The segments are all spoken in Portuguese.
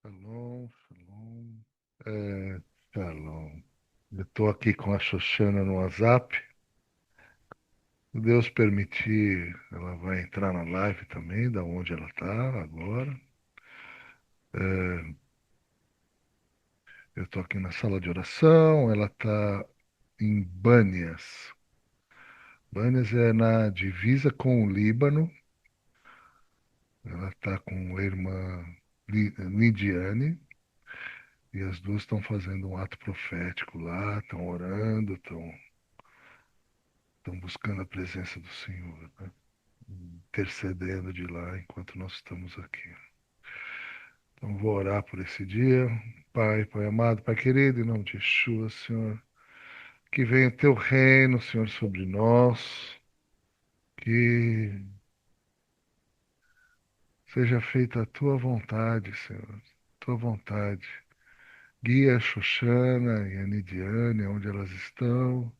Shalom, shalom. É, shalom. Eu estou aqui com a Xoxana no WhatsApp. Se Deus permitir, ela vai entrar na live também, da onde ela está agora. É, eu estou aqui na sala de oração, ela está em Bânias. Bânias é na divisa com o Líbano. Ela está com a irmã Lidiane. E as duas estão fazendo um ato profético lá, estão orando, estão buscando a presença do Senhor, né? Intercedendo de lá enquanto nós estamos aqui. Então vou orar por esse dia. Pai, Pai amado, Pai querido, em nome de Yeshua, Senhor, que venha teu reino, Senhor, sobre nós, que seja feita a tua vontade, Senhor, tua vontade. Guia a Xoxana e a Nidiane, onde elas estão,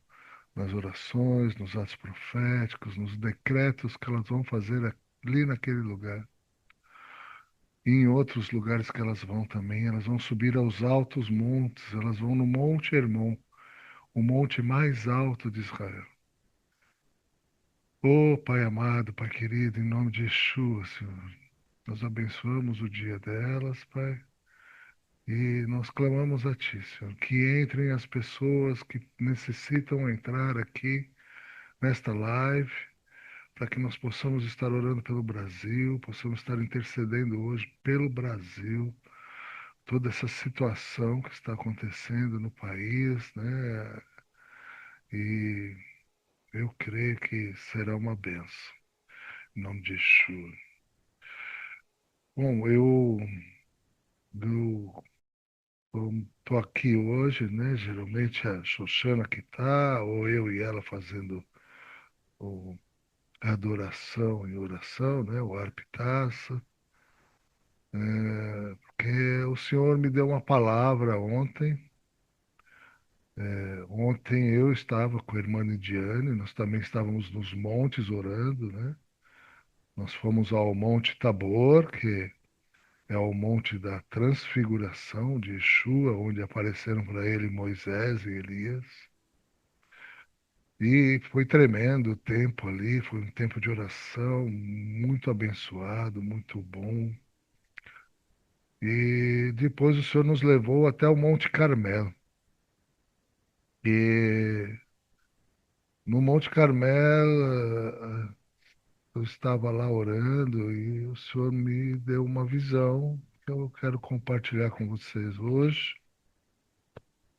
nas orações, nos atos proféticos, nos decretos que elas vão fazer ali naquele lugar. E em outros lugares que elas vão também, elas vão subir aos altos montes, elas vão no Monte Hermon, o monte mais alto de Israel. Ô Pai amado, Pai querido, em nome de Yeshua, Senhor, nós abençoamos o dia delas, Pai, e nós clamamos a Ti, Senhor, que entrem as pessoas que necessitam entrar aqui nesta live, para que nós possamos estar orando pelo Brasil, possamos estar intercedendo hoje pelo Brasil, toda essa situação que está acontecendo no país, né? E eu creio que será uma benção, em nome de Yeshua. Bom, eu tô aqui hoje, né? Geralmente a Xoxana que tá, ou eu e ela fazendo o, a adoração e oração, né? O arpitaça. Porque o Senhor me deu uma palavra ontem. Ontem eu estava com a irmã Lidiane, nós também estávamos nos montes orando, né? Nós fomos ao Monte Tabor, que é o Monte da Transfiguração de Yeshua, onde apareceram para ele Moisés e Elias. E foi tremendo o tempo ali, foi um tempo de oração muito abençoado, muito bom. E depois o Senhor nos levou até o Monte Carmelo. E no Monte Carmelo, eu estava lá orando e o Senhor me deu uma visão que eu quero compartilhar com vocês hoje.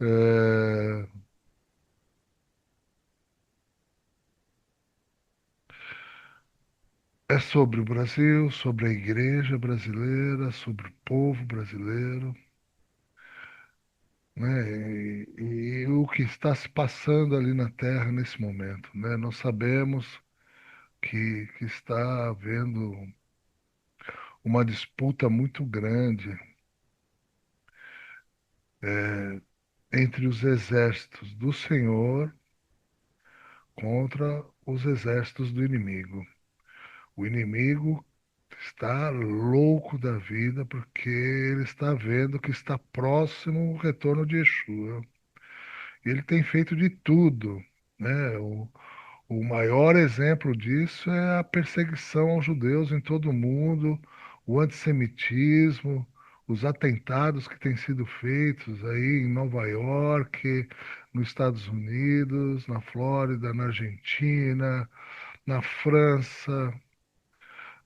É, é sobre o Brasil, sobre a igreja brasileira, sobre o povo brasileiro, né? E o que está se passando ali na Terra nesse momento, né? Nós sabemos que está havendo uma disputa muito grande entre os exércitos do Senhor contra os exércitos do inimigo. O inimigo está louco da vida porque ele está vendo que está próximo o retorno de Yeshua. Ele tem feito de tudo, né? O maior exemplo disso é a perseguição aos judeus em todo o mundo, o antissemitismo, os atentados que têm sido feitos aí em Nova York, nos Estados Unidos, na Flórida, na Argentina, na França,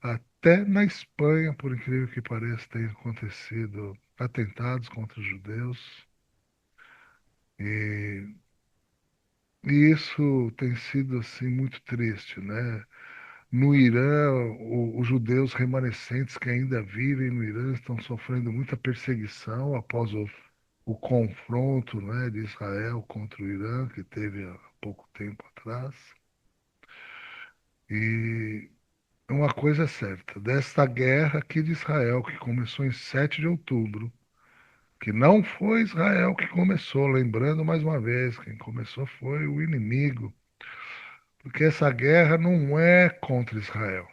até na Espanha, por incrível que pareça, tem acontecido atentados contra os judeus. E, e isso tem sido assim muito triste, né? No Irã, os judeus remanescentes que ainda vivem no Irã estão sofrendo muita perseguição após o confronto, né, de Israel contra o Irã, que teve há pouco tempo atrás. E uma coisa é certa, desta guerra aqui de Israel, que começou em 7 de outubro, que não foi Israel que começou, lembrando mais uma vez, quem começou foi o inimigo, porque essa guerra não é contra Israel.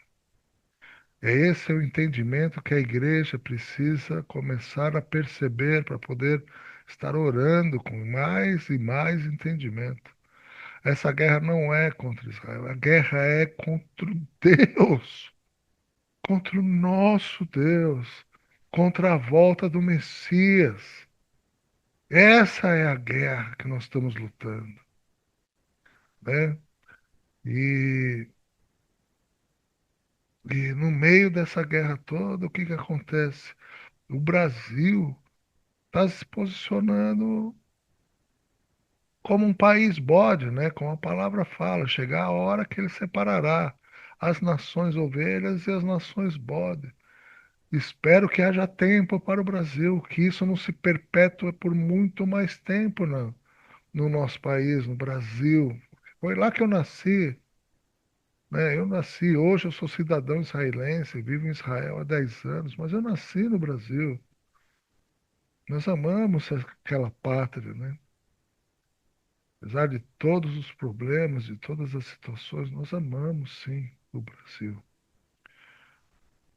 Esse é o entendimento que a igreja precisa começar a perceber para poder estar orando com mais e mais entendimento. Essa guerra não é contra Israel, a guerra é contra o Deus, contra o nosso Deus, contra a volta do Messias. Essa é a guerra que nós estamos lutando, né? E, e no meio dessa guerra toda, o que que acontece? O Brasil está se posicionando como um país bode, né? Como a palavra fala, chegar a hora que ele separará as nações ovelhas e as nações bode. Espero que haja tempo para o Brasil, que isso não se perpetue por muito mais tempo no nosso país, no Brasil. Foi lá que eu nasci, né? Eu nasci, hoje eu sou cidadão israelense, vivo em Israel há 10 anos, mas eu nasci no Brasil. Nós amamos aquela pátria, né? Apesar de todos os problemas, de todas as situações, nós amamos sim o Brasil.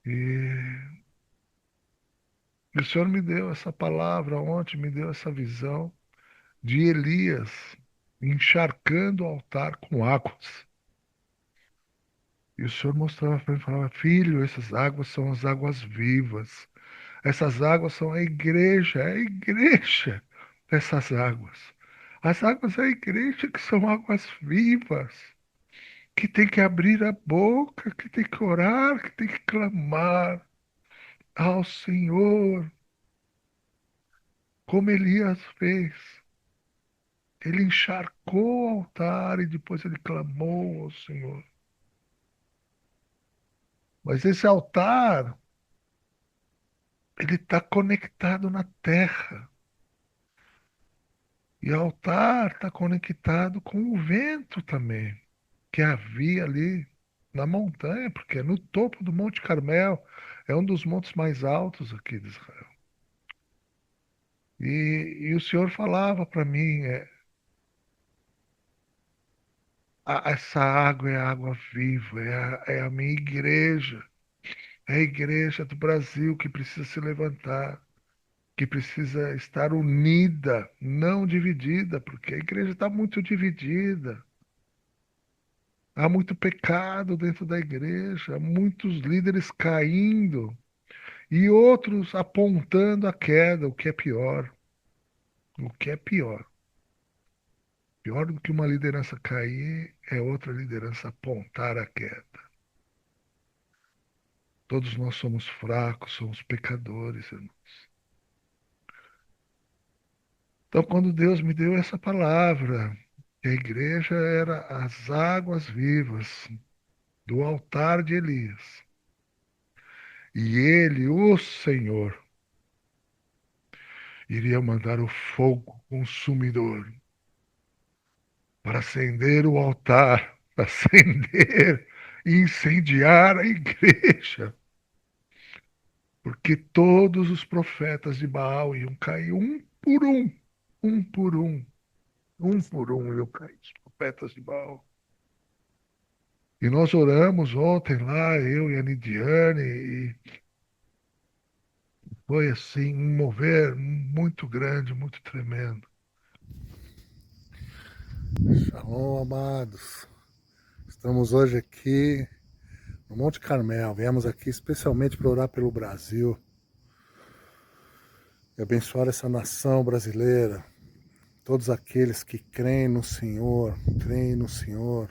E, e o Senhor me deu essa palavra ontem, me deu essa visão de Elias encharcando o altar com águas. E o Senhor mostrava para mim, falava, filho, essas águas são as águas vivas. Essas águas são é a igreja dessas águas. As águas é a igreja que são águas vivas, que tem que abrir a boca, que tem que orar, que tem que clamar ao Senhor, como Elias fez. Ele encharcou o altar e depois ele clamou ao Senhor. Mas esse altar, ele está conectado na terra. E o altar está conectado com o vento também, que havia ali na montanha, porque é no topo do Monte Carmel, é um dos montes mais altos aqui de Israel. E o Senhor falava para mim, essa água é água viva, é a minha igreja, é a igreja do Brasil que precisa se levantar, que precisa estar unida, não dividida, porque a igreja está muito dividida. Há muito pecado dentro da igreja, muitos líderes caindo e outros apontando a queda, o que é pior. O que é pior. Pior do que uma liderança cair é outra liderança apontar a queda. Todos nós somos fracos, somos pecadores, irmão. Então, quando Deus me deu essa palavra, que a igreja era as águas vivas do altar de Elias, e ele, o Senhor, iria mandar o fogo consumidor para acender o altar, para acender e incendiar a igreja, porque todos os profetas de Baal iam cair um por um por um iam cair, os profetas de Baal. E nós oramos ontem lá, eu e a Nidiane, e foi assim, um mover muito grande, muito tremendo. Shalom, amados. Estamos hoje aqui no Monte Carmel. Viemos aqui especialmente para orar pelo Brasil e abençoar essa nação brasileira. Todos aqueles que creem no Senhor, creem no Senhor.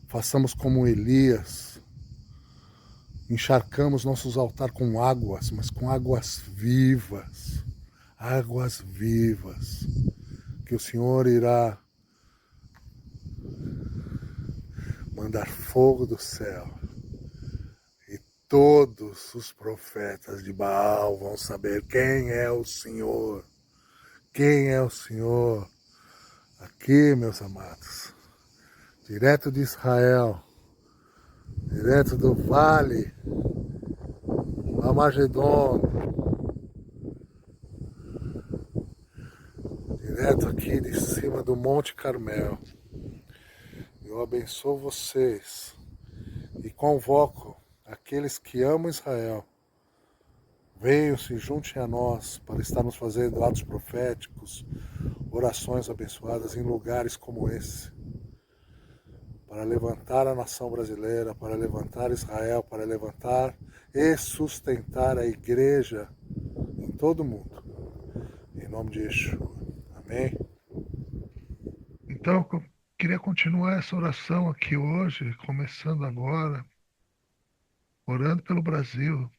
Façamos como Elias. Encharcamos nossos altares com águas, mas com águas vivas. Águas vivas. Que o Senhor irá mandar fogo do céu. E todos os profetas de Baal vão saber quem é o Senhor. Quem é o Senhor? Aqui, meus amados, direto de Israel, direto do vale, Amagedon, direto aqui de cima do Monte Carmel. Eu abençoo vocês e convoco aqueles que amam Israel, venham, se juntem a nós para estarmos fazendo atos proféticos, orações abençoadas em lugares como esse, para levantar a nação brasileira, para levantar Israel, para levantar e sustentar a igreja em todo o mundo. Em nome de Yeshua. Amém? Então, eu queria continuar essa oração aqui hoje, começando agora, orando pelo Brasil.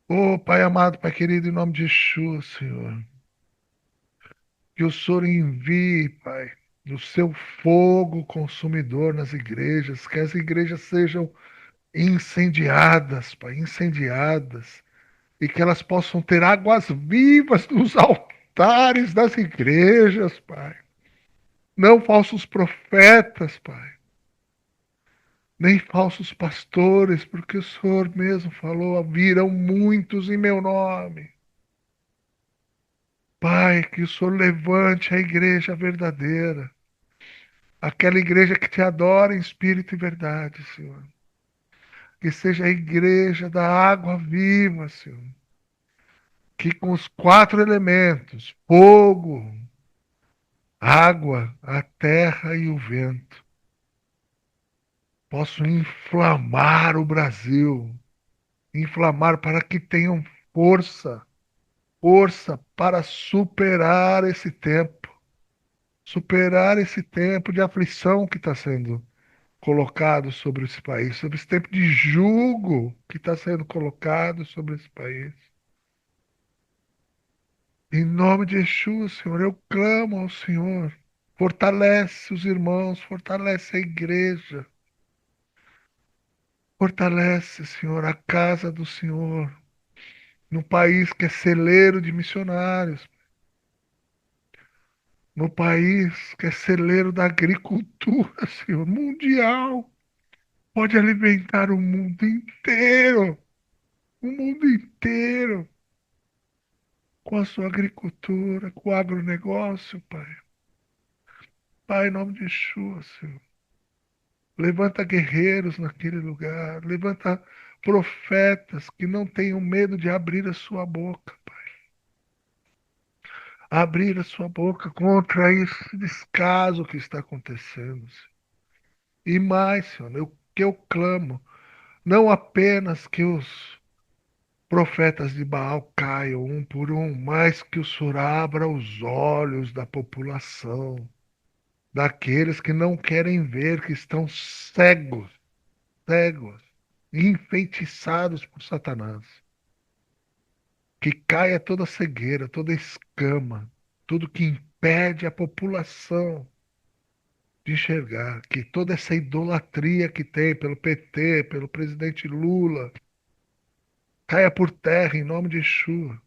Ô Pai amado, Pai querido, em nome de Yeshua, Senhor, que o Senhor envie, Pai, o seu fogo consumidor nas igrejas, que as igrejas sejam incendiadas, Pai, incendiadas, e que elas possam ter águas vivas nos altares das igrejas, Pai. Não falsos profetas, Pai, nem falsos pastores, porque o Senhor mesmo falou: virão muitos em meu nome. Pai, que o Senhor levante a igreja verdadeira, aquela igreja que te adora em espírito e verdade, Senhor. Que seja a igreja da água viva, Senhor. Que com os quatro elementos, fogo, água, a terra e o vento, possam inflamar o Brasil, inflamar para que tenham força, força para superar esse tempo de aflição que está sendo colocado sobre esse país, sobre esse tempo de jugo que está sendo colocado sobre esse país. Em nome de Jesus, Senhor, eu clamo ao Senhor. Fortalece os irmãos, fortalece a igreja. Fortalece, Senhor, a casa do Senhor, no país que é celeiro de missionários, no país que é celeiro da agricultura, Senhor, mundial. Pode alimentar o mundo inteiro, com a sua agricultura, com o agronegócio, Pai. Pai, em nome de Yeshua, Senhor. Levanta guerreiros naquele lugar. Levanta profetas que não tenham medo de abrir a sua boca, Pai. Abrir a sua boca contra esse descaso que está acontecendo, Senhor. E mais, Senhor, que eu clamo, não apenas que os profetas de Baal caiam um por um, mas que o Senhor abra os olhos da população, daqueles que não querem ver, que estão cegos, cegos, enfeitiçados por Satanás. Que caia toda cegueira, toda escama, tudo que impede a população de enxergar, que toda essa idolatria que tem pelo PT, pelo presidente Lula, caia por terra em nome de Yeshua.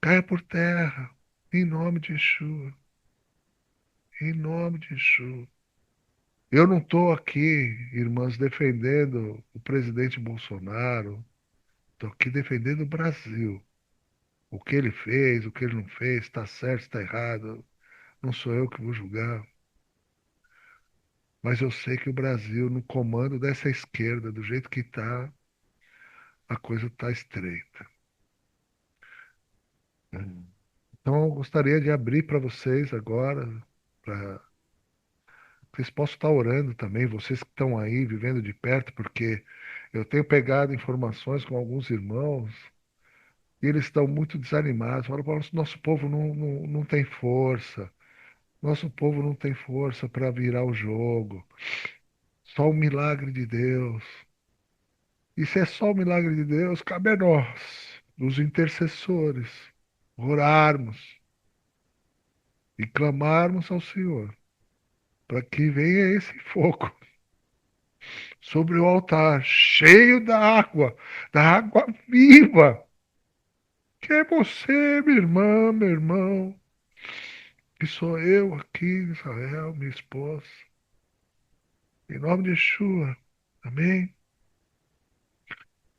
Caia por terra em nome de Yeshua. Em nome de Yeshua. Eu não estou aqui, irmãs, defendendo o presidente Bolsonaro. Estou aqui defendendo o Brasil. O que ele fez, o que ele não fez, está certo, está errado. Não sou eu que vou julgar. Mas eu sei que o Brasil, no comando dessa esquerda, do jeito que está, a coisa está estreita. Então, eu gostaria de abrir para vocês agora, para que vocês possam estar orando também, vocês que estão aí vivendo de perto, porque eu tenho pegado informações com alguns irmãos e eles estão muito desanimados. Falam: nosso povo não tem força, nosso povo não tem força para virar o jogo. Só o milagre de Deus. E se é só o milagre de Deus, cabe a nós, os intercessores, orarmos e clamarmos ao Senhor para que venha esse fogo sobre o altar, cheio da água viva, que é você, minha irmã, meu irmão, que sou eu aqui em Israel, minha esposa. Em nome de Yeshua. Amém?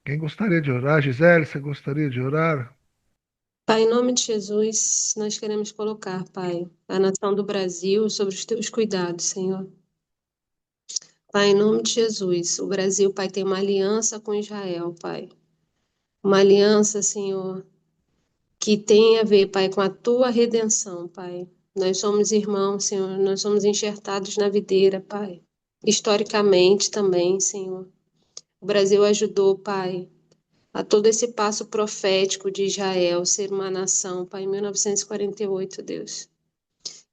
Quem gostaria de orar? Gisele, você gostaria de orar? Pai, em nome de Jesus, nós queremos colocar, Pai, a nação do Brasil sob os teus cuidados, Senhor. Pai, em nome de Jesus, o Brasil, Pai, tem uma aliança com Israel, Pai. Uma aliança, Senhor, que tem a ver, Pai, com a tua redenção, Pai. Nós somos irmãos, Senhor, nós somos enxertados na videira, Pai. Historicamente também, Senhor. O Brasil ajudou, Pai, a todo esse passo profético de Israel ser uma nação, Pai, em 1948, Deus.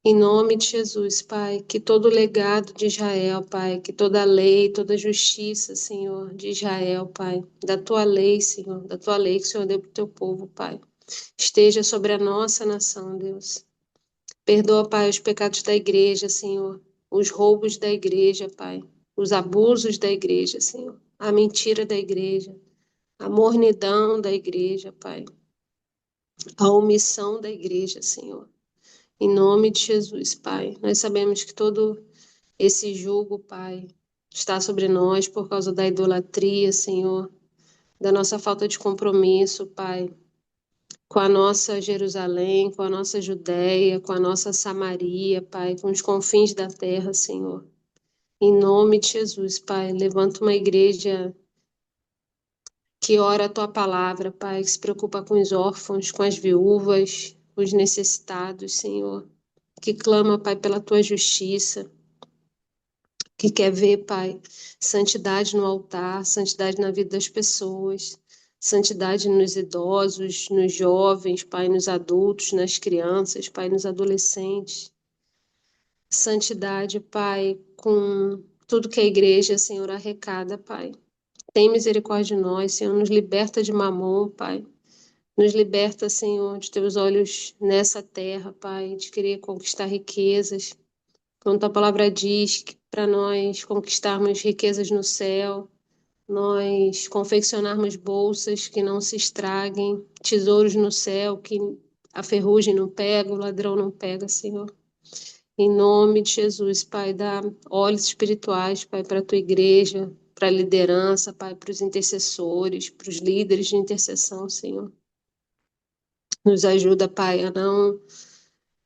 Em nome de Jesus, Pai, que todo o legado de Israel, Pai, que toda a lei, toda a justiça, Senhor, de Israel, Pai, da tua lei, Senhor, da tua lei que o Senhor deu para o teu povo, Pai, esteja sobre a nossa nação, Deus. Perdoa, Pai, os pecados da igreja, Senhor, os roubos da igreja, Pai, os abusos da igreja, Senhor, a mentira da igreja, a mornidão da igreja, Pai, a omissão da igreja, Senhor. Em nome de Jesus, Pai, nós sabemos que todo esse jugo, Pai, está sobre nós por causa da idolatria, Senhor, da nossa falta de compromisso, Pai, com a nossa Jerusalém, com a nossa Judéia, com a nossa Samaria, Pai, com os confins da terra, Senhor. Em nome de Jesus, Pai, levanta uma igreja que ora a tua palavra, Pai, que se preocupa com os órfãos, com as viúvas, com os necessitados, Senhor, que clama, Pai, pela tua justiça, que quer ver, Pai, santidade no altar, santidade na vida das pessoas, santidade nos idosos, nos jovens, Pai, nos adultos, nas crianças, Pai, nos adolescentes. Santidade, Pai, com tudo que a igreja, Senhor, arrecada, Pai. Tem misericórdia de nós, Senhor, nos liberta de mamon, Pai. Nos liberta, Senhor, de teus olhos nessa terra, Pai, de querer conquistar riquezas. Quando a palavra diz que para nós conquistarmos riquezas no céu, nós confeccionarmos bolsas que não se estraguem, tesouros no céu que a ferrugem não pega, o ladrão não pega, Senhor. Em nome de Jesus, Pai, dá olhos espirituais, Pai, para a tua igreja, para a liderança, Pai, para os intercessores, para os líderes de intercessão, Senhor. Nos ajuda, Pai, a não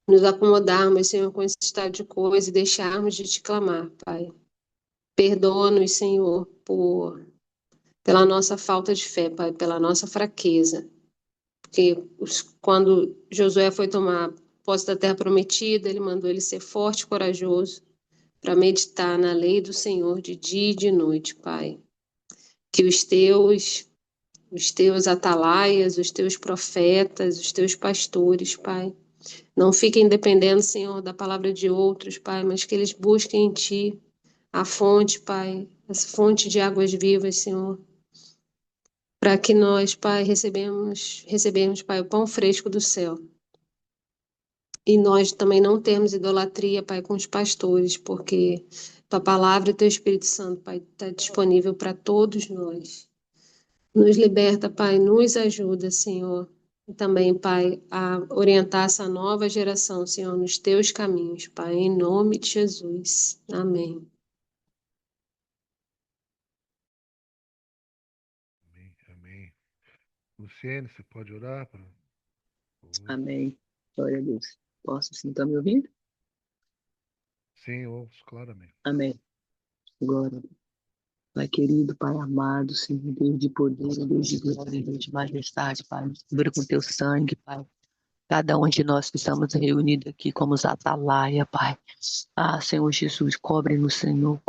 nos acomodarmos, Senhor, com esse estado de coisa e deixarmos de te clamar, Pai. Perdoa-nos, Senhor, pela nossa falta de fé, Pai, pela nossa fraqueza. Porque quando Josué foi tomar posse da terra prometida, ele mandou ele ser forte e corajoso para meditar na lei do Senhor de dia e de noite, Pai. Que os teus atalaias, os teus profetas, os teus pastores, Pai, não fiquem dependendo, Senhor, da palavra de outros, Pai, mas que eles busquem em Ti a fonte, Pai, essa fonte de águas vivas, Senhor, para que nós, Pai, recebemos, Pai, o pão fresco do céu. E nós também não temos idolatria, Pai, com os pastores, porque Tua palavra e Teu Espírito Santo, Pai, está disponível para todos nós. Nos liberta, Pai, nos ajuda, Senhor. E também, Pai, a orientar essa nova geração, Senhor, nos Teus caminhos, Pai, em nome de Jesus. Amém. Amém, amém. Luciene, você pode orar? Amém. Glória a Deus. Posso sim, tá me ouvindo? Sim, ouço claramente. Amém. Glória a Deus. Pai querido, Pai amado, Senhor, Deus de poder, Deus de glória, Deus de majestade, Pai. Nos cubra com teu sangue, Pai. Cada um de nós que estamos reunidos aqui como os atalaia, Pai. Ah, Senhor Jesus, cobre-nos, Senhor,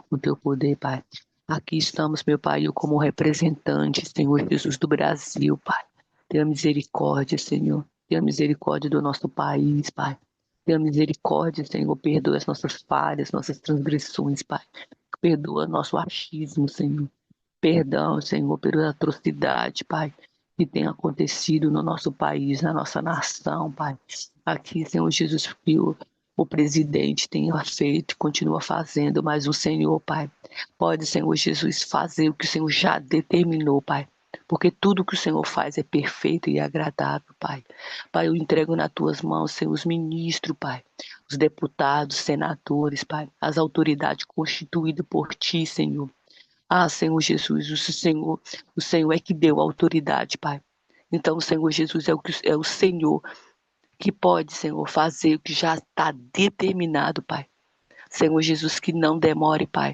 com teu poder, Pai. Aqui estamos, meu Pai, eu como representante, Senhor Jesus, do Brasil, Pai. Tenha misericórdia, Senhor. Tenha misericórdia do nosso país, Pai. Tenha misericórdia, Senhor. Perdoa as nossas falhas, nossas transgressões, Pai. Perdoa nosso achismo, Senhor. Perdão, Senhor, pela atrocidade, Pai, que tem acontecido no nosso país, na nossa nação, Pai. Aqui, Senhor Jesus, que o presidente tenha feito e continua fazendo, mas o Senhor, Pai, pode, Senhor Jesus, fazer o que o Senhor já determinou, Pai. Porque tudo que o Senhor faz é perfeito e agradável, Pai. Pai, eu entrego nas tuas mãos, Senhor, os ministros, Pai, os deputados, senadores, Pai, as autoridades constituídas por Ti, Senhor. Ah, Senhor Jesus, o Senhor é que deu a autoridade, Pai. Então, o Senhor Jesus é o Senhor que pode, Senhor, fazer o que já está determinado, Pai. Senhor Jesus, que não demore, Pai.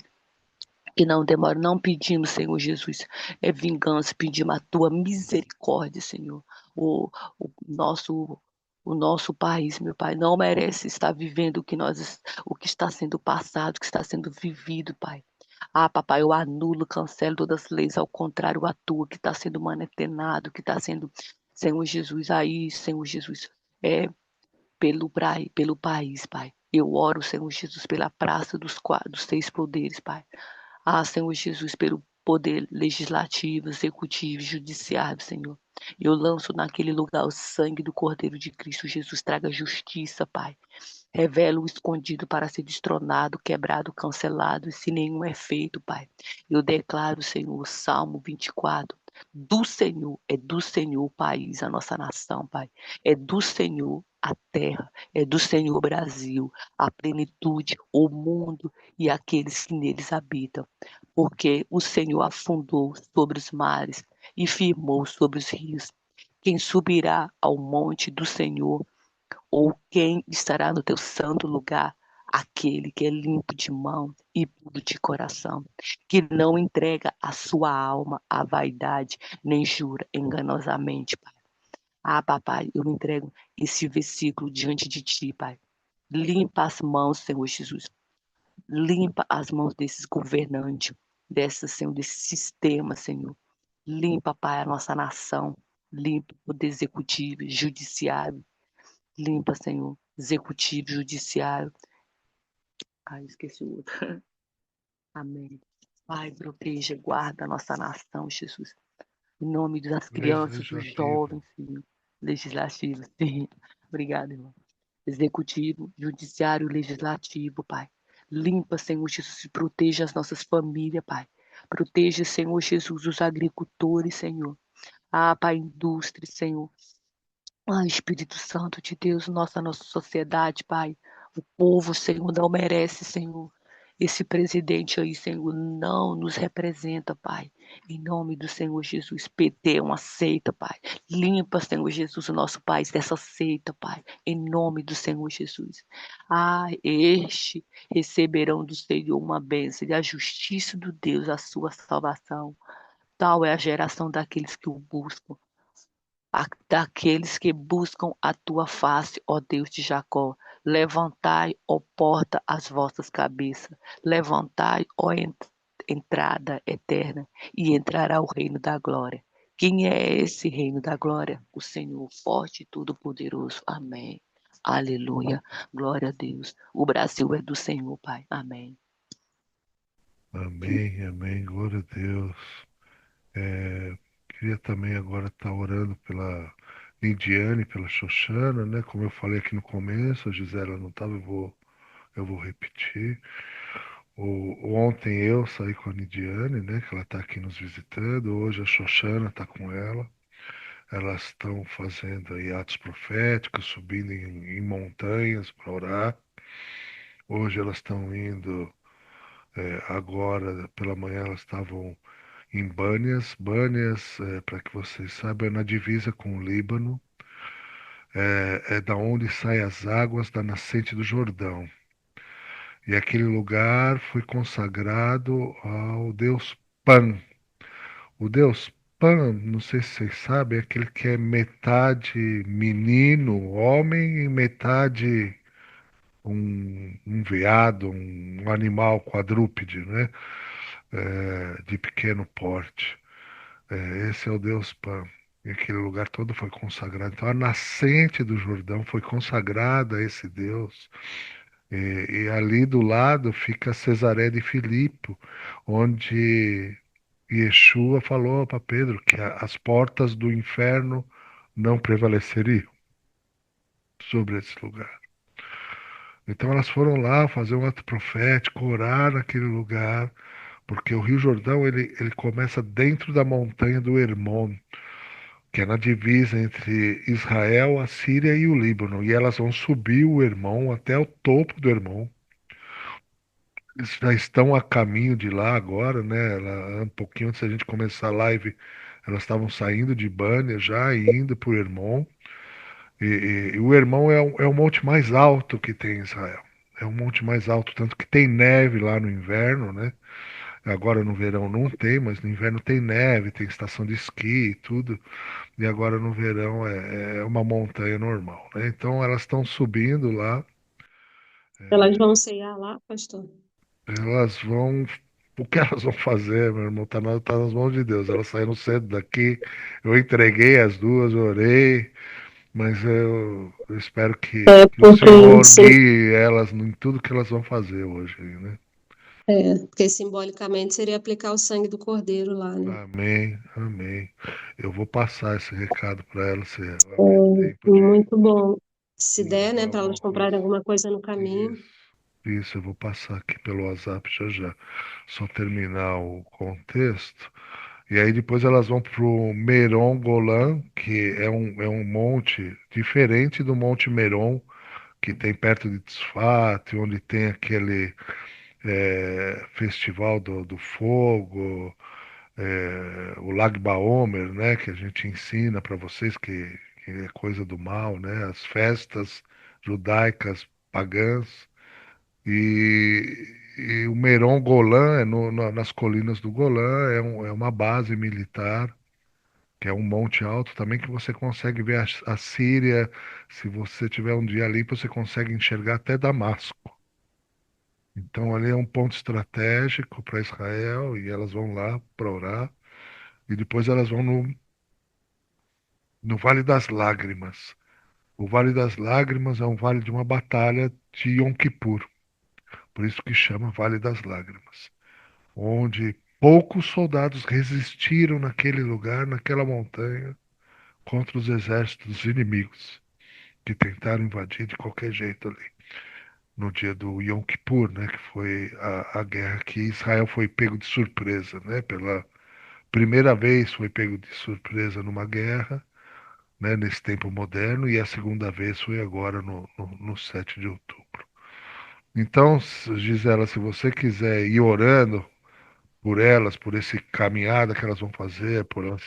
Que não demore, não pedimos, Senhor Jesus, vingança, pedimos a tua misericórdia, Senhor. O, o nosso o nosso país, meu Pai, não merece estar vivendo o que está sendo passado, o que está sendo vivido, Pai. Ah, papai, eu anulo, cancelo todas as leis, ao contrário, a tua que está sendo manutenado, que está sendo, Senhor Jesus, aí, Senhor Jesus, é, pelo país, Pai. Eu oro, Senhor Jesus, pela praça dos 6 poderes, Pai. Ah, Senhor Jesus, pelo poder legislativo, executivo, judiciário, Senhor. Eu lanço naquele lugar o sangue do Cordeiro de Cristo Jesus. Traga justiça, Pai. Revela o escondido para ser destronado, quebrado, cancelado, e se nenhum é feito, Pai. Eu declaro, Senhor, o Salmo 24. É do Senhor o país, a nossa nação, Pai. É do Senhor a terra, é do Senhor o Brasil, a plenitude, o mundo e aqueles que neles habitam. Porque o Senhor afundou sobre os mares e firmou sobre os rios. Quem subirá ao monte do Senhor? Ou quem estará no teu santo lugar? Aquele que é limpo de mão e puro de coração, que não entrega a sua alma à vaidade, nem jura enganosamente, Pai. Ah, papai, eu me entrego esse versículo diante de ti, Pai. Limpa as mãos, Senhor Jesus. Limpa as mãos desses governantes, Senhor, desse sistema, Senhor. Limpa, Pai, a nossa nação. Limpa o poder executivo, judiciário. Limpa, Senhor, executivo, judiciário. Ai, esqueci o outro. Amém. Pai, proteja, guarda a nossa nação, Jesus. Em nome das crianças, dos Legislativo. jovens, Senhor. Legislativo, sim. Obrigada, irmão. Executivo, judiciário, legislativo, Pai. Limpa, Senhor Jesus, e proteja as nossas famílias, Pai. Proteja, Senhor Jesus, os agricultores, Senhor. Ah, Pai, indústria, Senhor. Ah, Espírito Santo de Deus, nossa sociedade, Pai. O povo, Senhor, não merece, Senhor. Esse presidente aí, Senhor, não nos representa, Pai. Em nome do Senhor Jesus, PT é uma seita, Pai. Limpa, Senhor Jesus, o nosso país dessa seita, Pai. Em nome do Senhor Jesus. Ah, este receberão do Senhor uma bênção e a justiça do Deus, a sua salvação. Tal é a geração daqueles que o buscam, daqueles que buscam a tua face, ó Deus de Jacó. Levantai, ó porta, as vossas cabeças. Levantai, ó entrada eterna, e entrará o reino da glória. Quem é esse reino da glória? O Senhor forte e todo-poderoso. Amém. Aleluia. Glória a Deus. O Brasil é do Senhor, Pai. Amém. Amém, amém. Glória a Deus. Queria também agora estar orando pela Lidiane, pela Xoxana, né? Como eu falei aqui no começo, a Gisela não estava, eu vou repetir. Ontem eu saí com a Lidiane, né? Que ela está aqui nos visitando. Hoje a Xoxana está com ela. Elas estão fazendo aí atos proféticos, subindo em montanhas para orar. Hoje elas estão indo, agora pela manhã elas estavam em Bânias. Bânias, para que vocês saibam, é na divisa com o Líbano. É da onde saem as águas da nascente do Jordão. E aquele lugar foi consagrado ao deus Pan. O deus Pan, não sei se vocês sabem, é aquele que é metade menino, homem, e metade um veado, um animal quadrúpede, né? De pequeno porte. Esse é o deus Pan. E aquele lugar todo foi consagrado. Então a nascente do Jordão foi consagrada a esse deus. E ali do lado fica Cesaré de Filipe, onde Yeshua falou para Pedro que as portas do inferno não prevaleceriam sobre esse lugar. Então elas foram lá fazer um ato profético, orar naquele lugar, porque o Rio Jordão ele começa dentro da montanha do Hermon, que é na divisa entre Israel, a Síria e o Líbano. E elas vão subir o Hermon até o topo do Hermon. Eles já estão a caminho de lá agora, né? Um pouquinho antes da gente começar a live, elas estavam saindo de Bânia já e indo para o Hermon. E o Hermon é o monte mais alto que tem em Israel. é o monte mais alto, tanto que tem neve lá no inverno, né? Agora no verão não tem, mas no inverno tem neve, tem estação de esqui e tudo. E agora no verão é uma montanha normal, né? Então elas estão subindo lá, Elas vão ceiar lá, pastor? elas vão. O que elas vão fazer, meu irmão, tá nas mãos de Deus. Elas saíram cedo daqui, eu entreguei as duas, orei, mas eu espero É, que o porque, Senhor sim, guie elas em tudo que elas vão fazer hoje, né? porque simbolicamente seria aplicar o sangue do cordeiro lá, né? Amém, amém. Eu vou passar esse recado para elas, se ela É, der tempo muito bom. Se de der, né, levar para alguma elas coisa. comprarem alguma coisa no caminho. Isso, isso, eu vou passar aqui pelo WhatsApp já já. Só terminar o contexto. E aí depois elas vão pro Meron Golan, que é um monte diferente do Monte Meron, que tem perto de Tzfat, onde tem aquele festival do fogo, o Lag Baomer, né, que a gente ensina para vocês que é coisa do mal, né, as festas judaicas pagãs. E o Meron Golan, nas colinas do Golã, é uma base militar, que é um monte alto também, que você consegue ver a Síria. Se você tiver um dia ali, você consegue enxergar até Damasco. Então ali é um ponto estratégico para Israel e elas vão lá para orar. E depois elas vão no Vale das Lágrimas. O Vale das Lágrimas é um vale de uma batalha de Yom Kippur. Por isso que chama Vale das Lágrimas. Onde poucos soldados resistiram naquele lugar, naquela montanha, contra os exércitos inimigos que tentaram invadir de qualquer jeito ali. No dia do Yom Kippur, né, que foi a guerra que Israel foi pego de surpresa, né, pela primeira vez foi pego de surpresa numa guerra, né, nesse tempo moderno, e a segunda vez foi agora no 7 de outubro. Então, Gisela, se você quiser ir orando por elas, por esse caminhada que elas vão fazer, por elas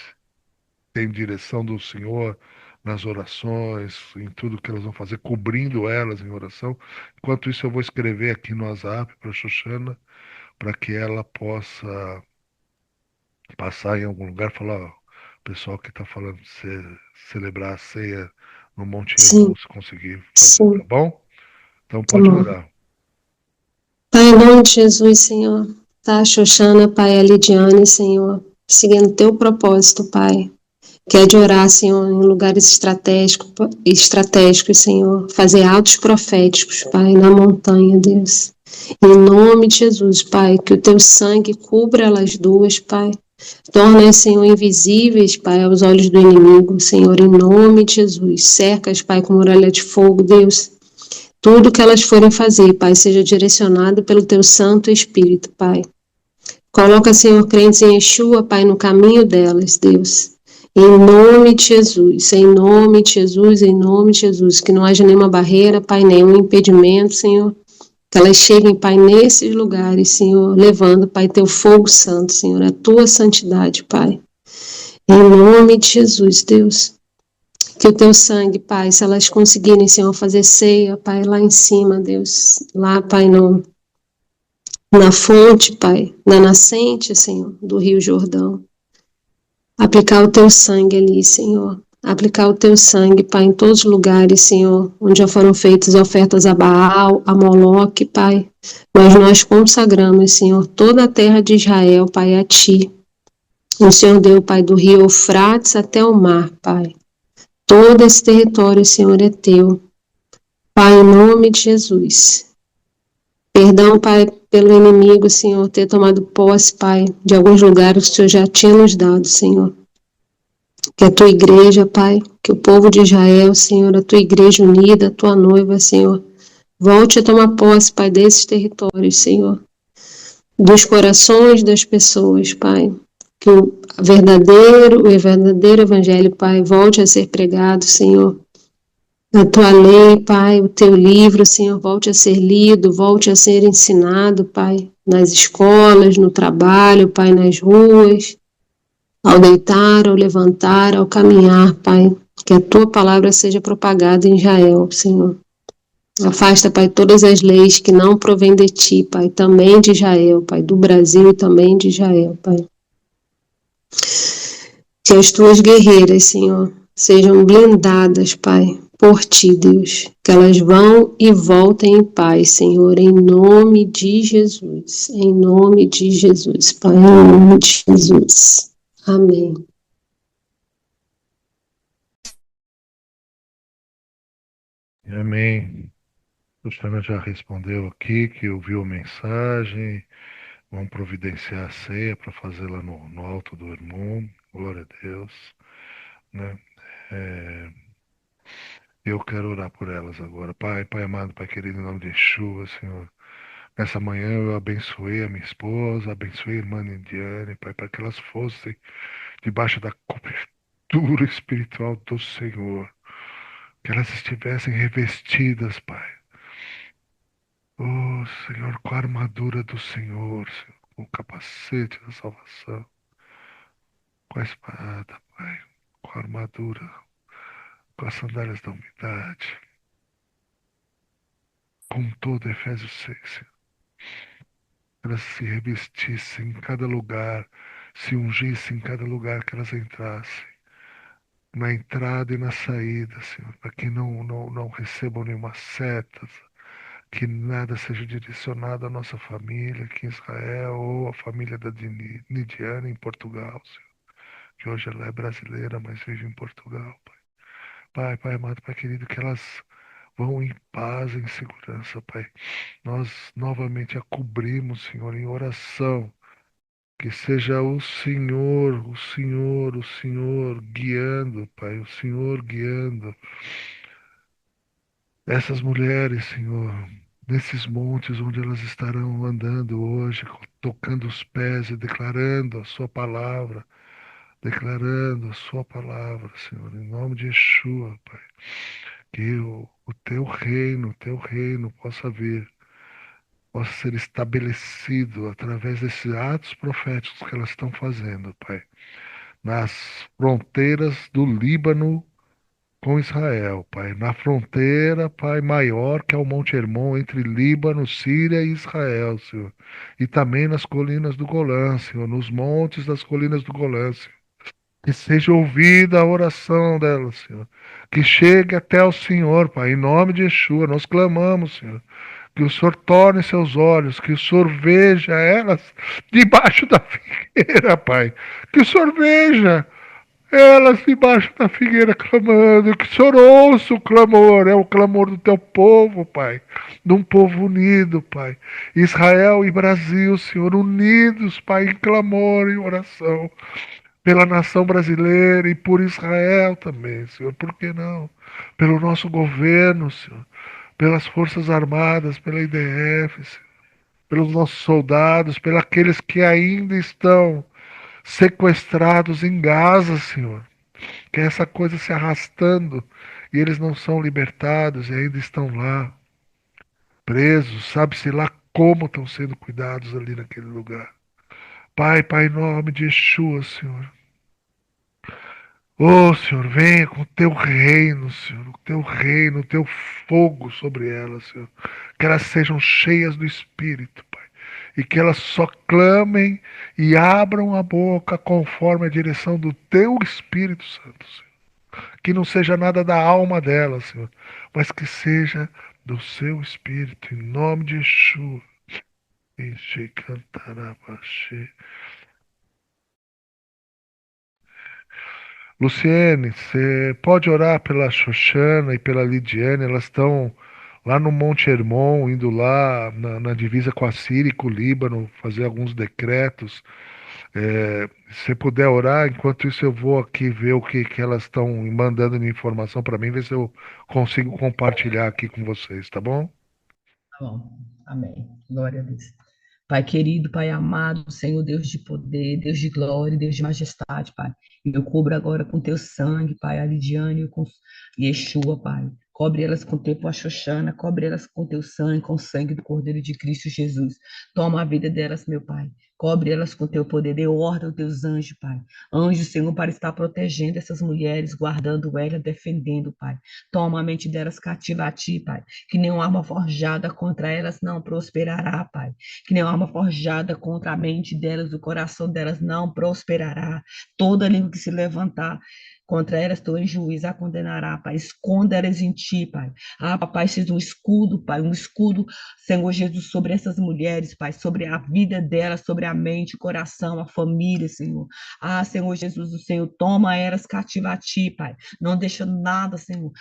terem direção do Senhor nas orações, em tudo que elas vão fazer, cobrindo elas em oração. Enquanto isso, eu vou escrever aqui no WhatsApp para a Xoxana, para que ela possa passar em algum lugar e falar, ó, o pessoal que está falando de celebrar a ceia no Monte Hermon, Sim, se conseguir fazer, tá sim, bom? Então tá pode bom. orar. Pai, em nome de Jesus, Senhor, tá, Xoxana, Pai, a Lidiane, Senhor, seguindo teu propósito, Pai, que é de orar, Senhor, em lugares estratégicos, Senhor, fazer atos proféticos, Pai, na montanha, Deus. Em nome de Jesus, Pai, que o teu sangue cubra elas duas, Pai. Torna-as, Senhor, invisíveis, Pai, aos olhos do inimigo, Senhor, em nome de Jesus. Cerca-as, Pai, com muralha de fogo, Deus. Tudo que elas forem fazer, Pai, seja direcionado pelo teu Santo Espírito, Pai. Coloca, Senhor, crentes em Yeshua, Pai, no caminho delas, Deus. Em nome de Jesus, em nome de Jesus, em nome de Jesus. Que não haja nenhuma barreira, Pai, nenhum impedimento, Senhor. Que elas cheguem, Pai, nesses lugares, Senhor, levando, Pai, teu fogo santo, Senhor, a tua santidade, Pai. Em nome de Jesus, Deus. Que o teu sangue, Pai, se elas conseguirem, Senhor, fazer ceia, Pai, lá em cima, Deus, lá, Pai, na fonte, Pai, na nascente, Senhor, do Rio Jordão. Aplicar o teu sangue ali, Senhor. Aplicar o teu sangue, Pai, em todos os lugares, Senhor, onde já foram feitas ofertas a Baal, a Moloque, Pai. Mas nós consagramos, Senhor, toda a terra de Israel, Pai, a Ti. O Senhor deu, Pai, do rio Eufrates até o mar, Pai. Todo esse território, Senhor, é Teu. Pai, em nome de Jesus. Perdão, Pai, pelo inimigo, Senhor, ter tomado posse, Pai, de alguns lugares que o Senhor já tinha nos dado, Senhor. Que a tua igreja, Pai, que o povo de Israel, Senhor, a tua igreja unida, a tua noiva, Senhor, volte a tomar posse, Pai, desses territórios, Senhor, dos corações das pessoas, Pai. Que o verdadeiro evangelho, Pai, volte a ser pregado, Senhor. A tua lei, Pai, o teu livro, Senhor, volte a ser lido, volte a ser ensinado, Pai, nas escolas, no trabalho, Pai, nas ruas, ao deitar, ao levantar, ao caminhar, Pai, que a tua palavra seja propagada em Israel, Senhor. Afasta, Pai, todas as leis que não provêm de Ti, Pai, também de Israel, Pai, do Brasil e também de Israel, Pai. Que as Tuas guerreiras, Senhor, sejam blindadas, Pai, por Ti, Deus. Que elas vão e voltem em paz, Senhor, em nome de Jesus. Em nome de Jesus, Pai, em nome de Jesus. Amém. Amém. Luciana já respondeu aqui que ouviu a mensagem. Vamos providenciar a ceia para fazê-la no alto do irmão. Glória a Deus. Né? É, eu quero orar por elas agora. Pai, Pai amado, Pai querido, em nome de Yeshua, Senhor. Nessa manhã eu abençoei a minha esposa, abençoei a irmã Indiane, Pai, para que elas fossem debaixo da cobertura espiritual do Senhor. Que elas estivessem revestidas, Pai. Oh, Senhor, com a armadura do Senhor, Senhor, com o capacete da salvação, com a espada, Pai, com a armadura, com as sandálias da humildade, com todo Efésios 6, Senhor. Elas se revestissem em cada lugar, se ungissem em cada lugar que elas entrassem, na entrada e na saída, Senhor, para que não recebam nenhuma seta, que nada seja direcionado à nossa família aqui em Israel ou à família da Nidiane em Portugal, Senhor, que hoje ela é brasileira, mas vive em Portugal, Pai. Pai, Pai amado, Pai querido, que elas vão em paz, em segurança, Pai. Nós novamente a cobrimos, Senhor, em oração. Que seja o Senhor guiando, Pai, o Senhor guiando essas mulheres, Senhor, nesses montes onde elas estarão andando hoje, tocando os pés e declarando a sua palavra, Senhor, em nome de Yeshua, Pai, que o teu reino possa vir, possa ser estabelecido através desses atos proféticos que elas estão fazendo, Pai, nas fronteiras do Líbano com Israel, Pai, na fronteira, Pai, maior que é o Monte Hermon, entre Líbano, Síria e Israel, Senhor. E também nas colinas do Golã, Senhor, nos montes das colinas do Golã, Senhor. Que seja ouvida a oração delas, Senhor. Que chegue até o Senhor, Pai, em nome de Yeshua, nós clamamos, Senhor. Que o Senhor torne seus olhos, que o Senhor veja elas debaixo da figueira, Pai. Que o Senhor veja elas debaixo da figueira clamando, que o Senhor ouça o clamor, é o clamor do teu povo, Pai, de um povo unido, Pai. Israel e Brasil, Senhor, unidos, Pai, em clamor e oração, pela nação brasileira e por Israel também, Senhor, por que não? Pelo nosso governo, Senhor, pelas Forças Armadas, pela IDF, Senhor, pelos nossos soldados, pelos aqueles que ainda estão sequestrados em Gaza, Senhor, que é essa coisa se arrastando e eles não são libertados e ainda estão lá, presos, sabe-se lá como estão sendo cuidados ali naquele lugar. Pai, Pai, em nome de Yeshua, Senhor. Oh, Senhor, venha com o teu reino, Senhor, o teu reino, o teu fogo sobre elas, Senhor. Que elas sejam cheias do Espírito, Pai. E que elas só clamem e abram a boca conforme a direção do teu Espírito Santo, Senhor. Que não seja nada da alma dela, Senhor, mas que seja do seu Espírito, em nome de Yeshua. Enche cantarabaxê. Luciene, você pode orar pela Xoxana e pela Lidiane, elas estão lá no Monte Hermon, indo lá na divisa com a Síria e com o Líbano, fazer alguns decretos. Se você puder orar, enquanto isso eu vou aqui ver o que elas estão mandando de informação para mim, ver se eu consigo compartilhar aqui com vocês, tá bom? Tá bom. Amém. Glória a Deus. Pai querido, Pai amado, Senhor Deus de poder, Deus de glória, Deus de majestade, Pai. Eu cubro agora com teu sangue, Pai, a Lidiane com Yeshua, Pai. Cobre elas com teu Xoxana, cobre elas com teu sangue, com o sangue do Cordeiro de Cristo Jesus. Toma a vida delas, meu Pai. Cobre elas com teu poder, dê ordem aos teus anjos, Pai. Anjos, Senhor, para estar protegendo essas mulheres, guardando elas, defendendo, Pai. Toma a mente delas cativa a ti, Pai. Que nenhuma arma forjada contra elas não prosperará, Pai. Que nenhuma arma forjada contra a mente delas, o coração delas não prosperará. Toda língua que se levantar contra elas, tu em juízo a condenará, Pai. Esconda elas em ti, Pai. Ah, papai, seja um escudo, Pai, um escudo, Senhor Jesus, sobre essas mulheres, Pai, sobre a vida delas, sobre a mente, o coração, a família, Senhor. Ah, Senhor Jesus, o Senhor toma elas cativa a ti, Pai. Não deixa nada, Senhor,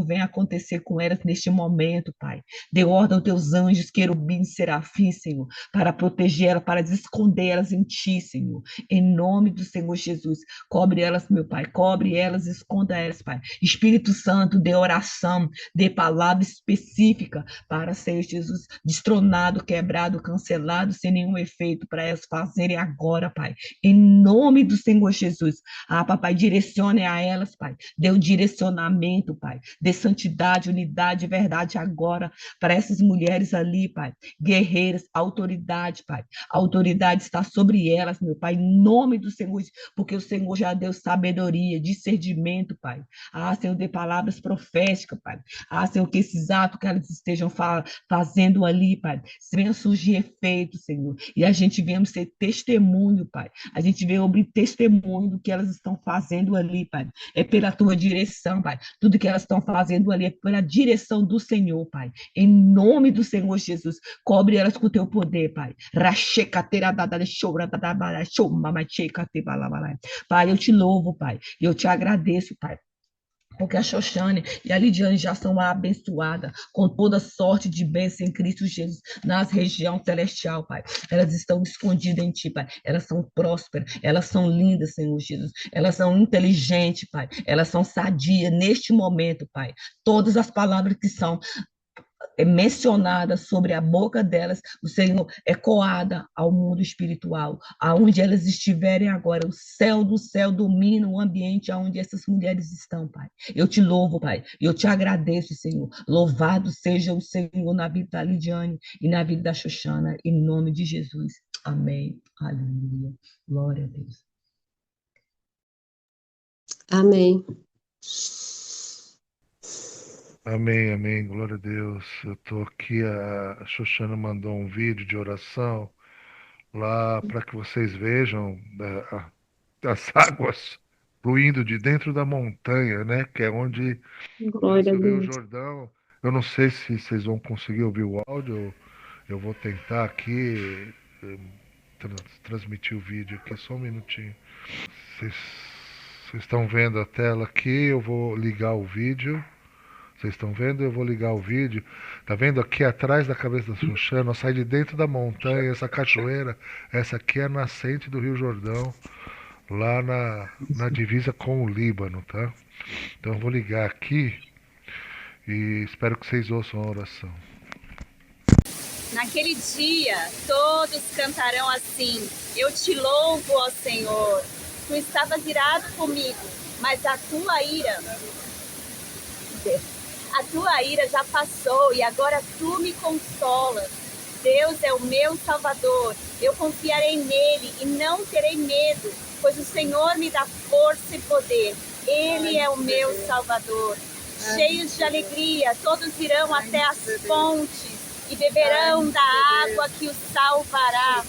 venha acontecer com elas neste momento, Pai. Dê ordem aos teus anjos, querubins, serafins, Senhor, para proteger elas, para esconder elas em ti, Senhor. Em nome do Senhor Jesus, cobre elas, meu Pai, cobre elas, esconda elas, Pai. Espírito Santo, dê oração, dê palavra específica para ser Jesus destronado, quebrado, cancelado, sem nenhum efeito para elas fazerem agora, Pai. Em nome do Senhor Jesus. Ah, papai, direcione a elas, Pai. Dê um direcionamento, Pai. Dê santidade, unidade, verdade agora para essas mulheres ali, Pai. Guerreiras, autoridade, Pai. A autoridade está sobre elas, meu Pai, em nome do Senhor, porque o Senhor já deu sabedoria, discernimento, Pai. Ah, Senhor, dê palavras proféticas, Pai. Ah, Senhor, que esses atos que elas estejam fazendo ali, Pai, venham surgir efeito, Senhor. E a gente venha ser testemunho, Pai. A gente venha obter testemunho do que elas estão fazendo ali, Pai. É pela tua direção, Pai. Tudo que elas estão fazendo ali é pela direção do Senhor, Pai. Em nome do Senhor Jesus, cobre elas com o teu poder, Pai. Pai, eu te louvo, Pai. Eu te agradeço, Pai. Porque a Xoxane e a Lidiane já são abençoadas com toda sorte de bênção em Cristo Jesus nas regiões celestial, Pai. Elas estão escondidas em Ti, Pai. Elas são prósperas, elas são lindas, Senhor Jesus. Elas são inteligentes, Pai. Elas são sadias neste momento, Pai. Todas as palavras que são mencionada sobre a boca delas, o Senhor ecoada ao mundo espiritual, aonde elas estiverem agora, o céu do céu domina o ambiente aonde essas mulheres estão, Pai. Eu te louvo, Pai, eu te agradeço, Senhor. Louvado seja o Senhor na vida da Lidiane e na vida da Xoxana, em nome de Jesus. Amém. Aleluia. Glória a Deus. Amém. Amém, amém, glória a Deus. Eu estou aqui, a Xoxana mandou um vídeo de oração lá para que vocês vejam as águas fluindo de dentro da montanha, né? Que é onde Glória nasce a o Rio Deus. Jordão. Eu não sei se vocês vão conseguir ouvir o áudio, eu vou tentar aqui transmitir o vídeo aqui, só um minutinho. Vocês vocês estão vendo a tela aqui, eu vou ligar o vídeo. Vocês estão vendo? Eu vou ligar o vídeo. Tá vendo aqui atrás da cabeça da Xuxana? Nós sai de dentro da montanha, essa cachoeira. Essa aqui é a nascente do Rio Jordão, lá na divisa com o Líbano, tá? Então eu vou ligar aqui e espero que vocês ouçam a oração. Naquele dia, todos cantarão assim: Eu te louvo, ó Senhor. Tu estavas irado comigo, mas a tua ira já passou e agora tu me consolas. Deus é o meu Salvador. Eu confiarei nele e não terei medo, pois o Senhor me dá força e poder. Ele é o meu Salvador. Cheios de alegria, todos irão até as fontes e beberão da água que os salvará.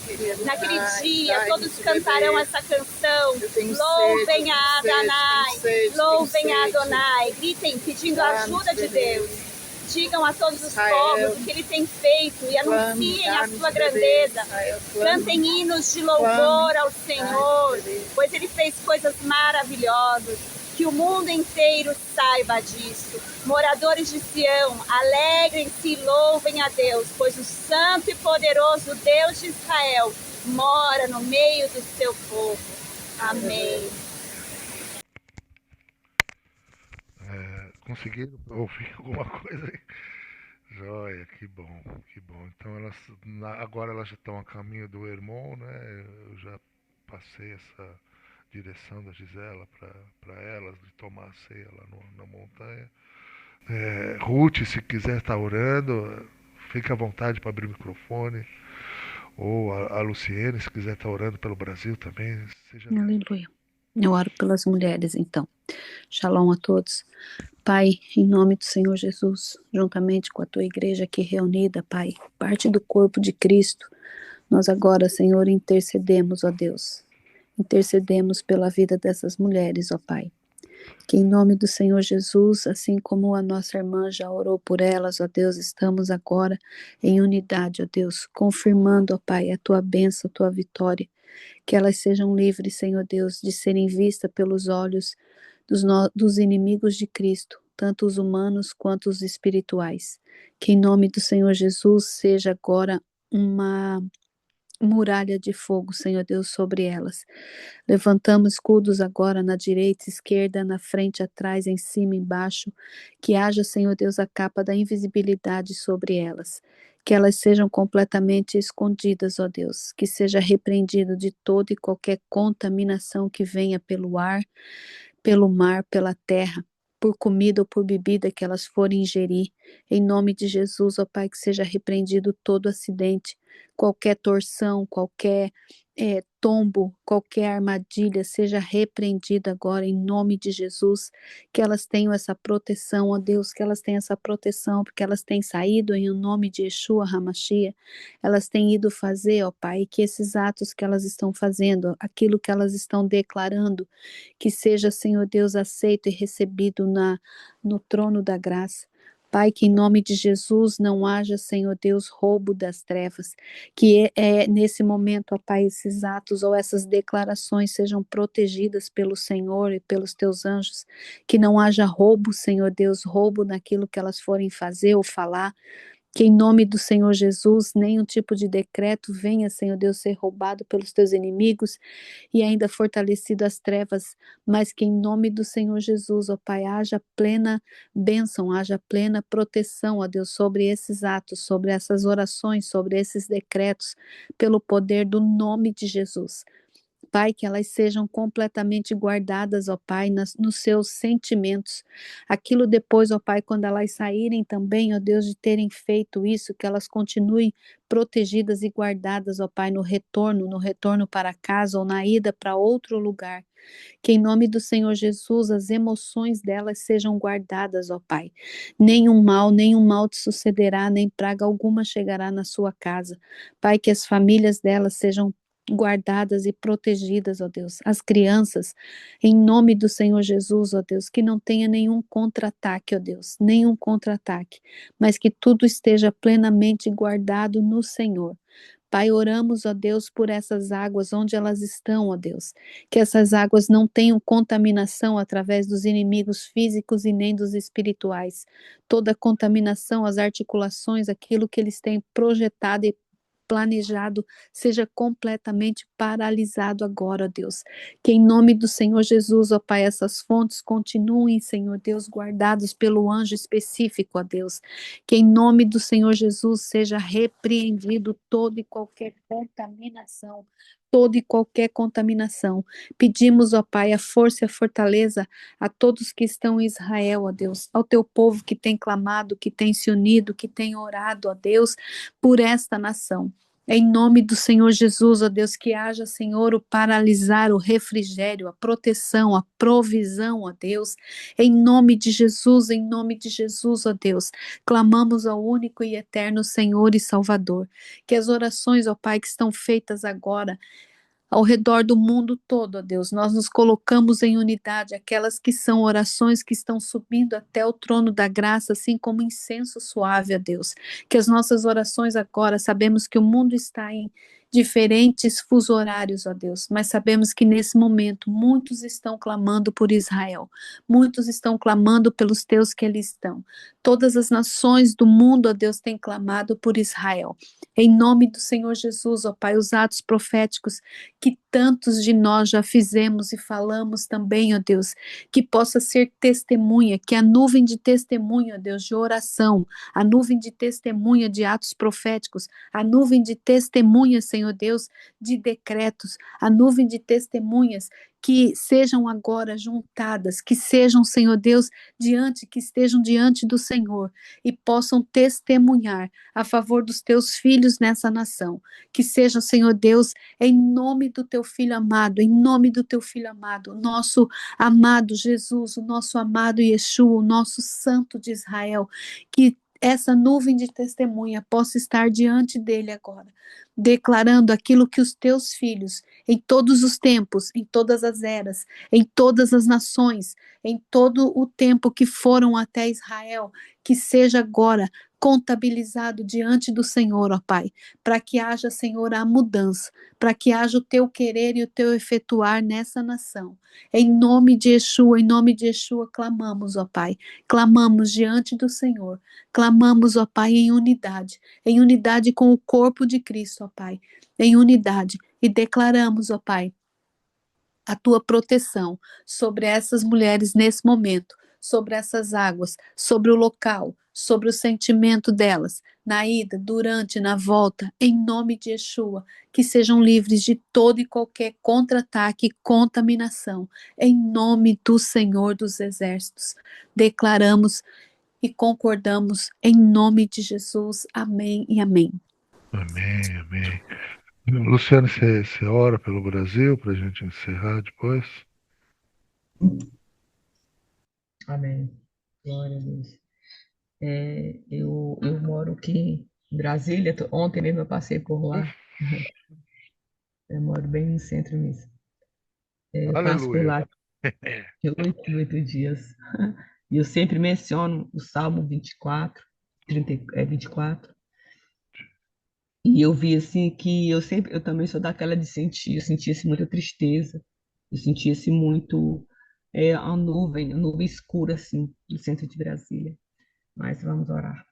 Naquele dia, todos cantarão essa canção. Louvem a Adonai, louvem a Adonai. Gritem pedindo a ajuda de Deus. Digam a todos os povos o que ele tem feito e anunciem a sua grandeza. Cantem hinos de louvor ao Senhor, pois ele fez coisas maravilhosas. Que o mundo inteiro saiba disso. Moradores de Sião, alegrem-se e louvem a Deus, pois o santo e poderoso Deus de Israel mora no meio do seu povo. Amém. Conseguiram ouvir alguma coisa aí? Joia, que bom, que bom. Então agora elas já estão a caminho do Hermon, né? Eu já passei essa direção da Gisela para elas de tomar a ceia lá na montanha. Ruth, se quiser estar orando, fique à vontade para abrir o microfone. Ou a Luciene, se quiser estar orando pelo Brasil também, seja bem. Aleluia. Eu oro pelas mulheres, então. Shalom a todos. Pai, em nome do Senhor Jesus, juntamente com a tua igreja aqui reunida, Pai, parte do corpo de Cristo, nós agora, Senhor, intercedemos, ó Deus. Intercedemos pela vida dessas mulheres, ó Pai. Que em nome do Senhor Jesus, assim como a nossa irmã já orou por elas, ó Deus, estamos agora em unidade, ó Deus, confirmando, ó Pai, a tua bênção, a tua vitória. Que elas sejam livres, Senhor Deus, de serem vistas pelos olhos dos inimigos de Cristo, tanto os humanos quanto os espirituais. Que em nome do Senhor Jesus seja agora uma muralha de fogo, Senhor Deus, sobre elas. Levantamos escudos agora na direita, esquerda, na frente, atrás, em cima, embaixo. Que haja, Senhor Deus, a capa da invisibilidade sobre elas. Que elas sejam completamente escondidas, ó Deus. Que seja repreendido de toda e qualquer contaminação que venha pelo ar, pelo mar, pela terra, por comida ou por bebida que elas forem ingerir. Em nome de Jesus, ó Pai, que seja repreendido todo acidente, qualquer torção, qualquer tombo, qualquer armadilha, seja repreendida agora em nome de Jesus, que elas tenham essa proteção, ó Deus, que elas tenham essa proteção, porque elas têm saído em nome de Yeshua HaMashiach, elas têm ido fazer, ó Pai, que esses atos que elas estão fazendo, aquilo que elas estão declarando, que seja, Senhor Deus, aceito e recebido no trono da graça. Pai, que em nome de Jesus não haja, Senhor Deus, roubo das trevas, que nesse momento, ó Pai, esses atos ou essas declarações sejam protegidas pelo Senhor e pelos teus anjos, que não haja roubo, Senhor Deus, roubo naquilo que elas forem fazer ou falar, que em nome do Senhor Jesus, nenhum tipo de decreto venha, Senhor Deus, ser roubado pelos teus inimigos e ainda fortalecido as trevas, mas que em nome do Senhor Jesus, ó Pai, haja plena bênção, haja plena proteção, ó Deus, sobre esses atos, sobre essas orações, sobre esses decretos, pelo poder do nome de Jesus. Pai, que elas sejam completamente guardadas, ó Pai, nos seus sentimentos. Aquilo depois, ó Pai, quando elas saírem também, ó Deus, de terem feito isso, que elas continuem protegidas e guardadas, ó Pai, no retorno para casa ou na ida para outro lugar. Que em nome do Senhor Jesus as emoções delas sejam guardadas, ó Pai. Nenhum mal te sucederá, nem praga alguma chegará na sua casa. Pai, que as famílias delas sejam guardadas e protegidas, ó Deus. As crianças, em nome do Senhor Jesus, ó Deus, que não tenha nenhum contra-ataque, ó Deus, nenhum contra-ataque, mas que tudo esteja plenamente guardado no Senhor. Pai, oramos, ó Deus, por essas águas, onde elas estão, ó Deus, que essas águas não tenham contaminação através dos inimigos físicos e nem dos espirituais. Toda contaminação, as articulações, aquilo que eles têm projetado e planejado seja completamente paralisado agora, ó Deus. Que em nome do Senhor Jesus, ó Pai, essas fontes continuem, Senhor Deus, guardados pelo anjo específico, ó Deus. Que em nome do Senhor Jesus seja repreendido toda e qualquer contaminação. Toda e qualquer contaminação. Pedimos, ó Pai, a força e a fortaleza a todos que estão em Israel, ó Deus, ao teu povo que tem clamado, que tem se unido, que tem orado, ó Deus, por esta nação. Em nome do Senhor Jesus, ó Deus, que haja, Senhor, o paralisar, o refrigério, a proteção, a provisão, ó Deus. Em nome de Jesus, ó Deus, clamamos ao único e eterno Senhor e Salvador. Que as orações, ó Pai, que estão feitas agora, ao redor do mundo todo, ó Deus, nós nos colocamos em unidade, aquelas que são orações que estão subindo até o trono da graça, assim como incenso suave, ó Deus, que as nossas orações agora, sabemos que o mundo está em diferentes fuso horários, ó Deus, mas sabemos que nesse momento muitos estão clamando por Israel, muitos estão clamando pelos teus que ali estão, todas as nações do mundo, ó Deus, têm clamado por Israel, em nome do Senhor Jesus, ó Pai, os atos proféticos que tantos de nós já fizemos e falamos também, ó Deus, que possa ser testemunha, que a nuvem de testemunha, ó Deus, de oração, a nuvem de testemunha de atos proféticos, a nuvem de testemunha, Senhor Senhor Deus, de decretos, a nuvem de testemunhas que sejam agora juntadas, que sejam, Senhor Deus, que estejam diante do Senhor e possam testemunhar a favor dos teus filhos nessa nação. Que seja, Senhor Deus, em nome do teu filho amado, em nome do teu filho amado, o nosso amado Jesus, o nosso amado Yeshua, o nosso Santo de Israel, que essa nuvem de testemunha possa estar diante dele agora, declarando aquilo que os teus filhos, em todos os tempos, em todas as eras, em todas as nações, em todo o tempo que foram até Israel, que seja agora contabilizado diante do Senhor, ó Pai, para que haja, Senhor, a mudança, para que haja o teu querer e o teu efetuar nessa nação. Em nome de Yeshua, clamamos, ó Pai, clamamos diante do Senhor, clamamos, ó Pai, em unidade com o corpo de Cristo, ó Pai, em unidade, e declaramos, ó Pai, a tua proteção sobre essas mulheres nesse momento, sobre essas águas, sobre o local, sobre o sentimento delas, na ida, durante, na volta, em nome de Yeshua, que sejam livres de todo e qualquer contra-ataque e contaminação, em nome do Senhor dos Exércitos. Declaramos e concordamos em nome de Jesus. Amém e amém. Amém, amém. Luciano, você ora pelo Brasil para a gente encerrar depois? Amém. Glória a Deus. Eu moro aqui em Brasília. Ontem mesmo eu passei por lá. Eu moro bem no centro mesmo. Eu passo por Aleluia. lá de 8 dias. E eu sempre menciono o Salmo 24, 24. E eu vi assim que eu também sou daquela de sentir, eu sentia-se muita tristeza, eu sentia-se muito a nuvem escura assim, no centro de Brasília. Mas vamos orar.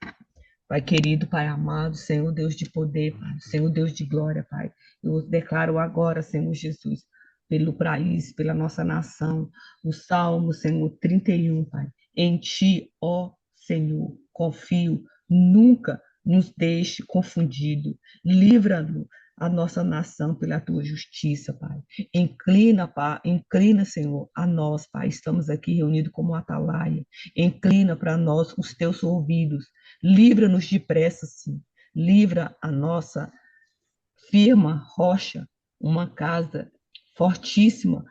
Pai querido, Pai amado, Senhor Deus de poder, Pai, Senhor Deus de glória, Pai. Eu declaro agora, Senhor Jesus, pelo país, pela nossa nação, o Salmo, Senhor, 31, Pai. Em Ti, ó Senhor, confio, nunca nos deixe confundido. Livra-nos a nossa nação pela Tua justiça, Pai. Inclina, Senhor, a nós, Pai. Estamos aqui reunidos como atalaia. Inclina para nós os Teus ouvidos. Livra-nos depressa, sim. Livra a nossa firma rocha, uma casa fortíssima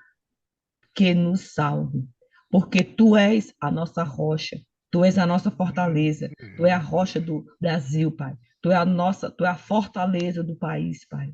que nos salve. Porque Tu és a nossa rocha, Tu és a nossa fortaleza, Tu és a rocha do Brasil, Pai. Tu é a fortaleza do país, Pai.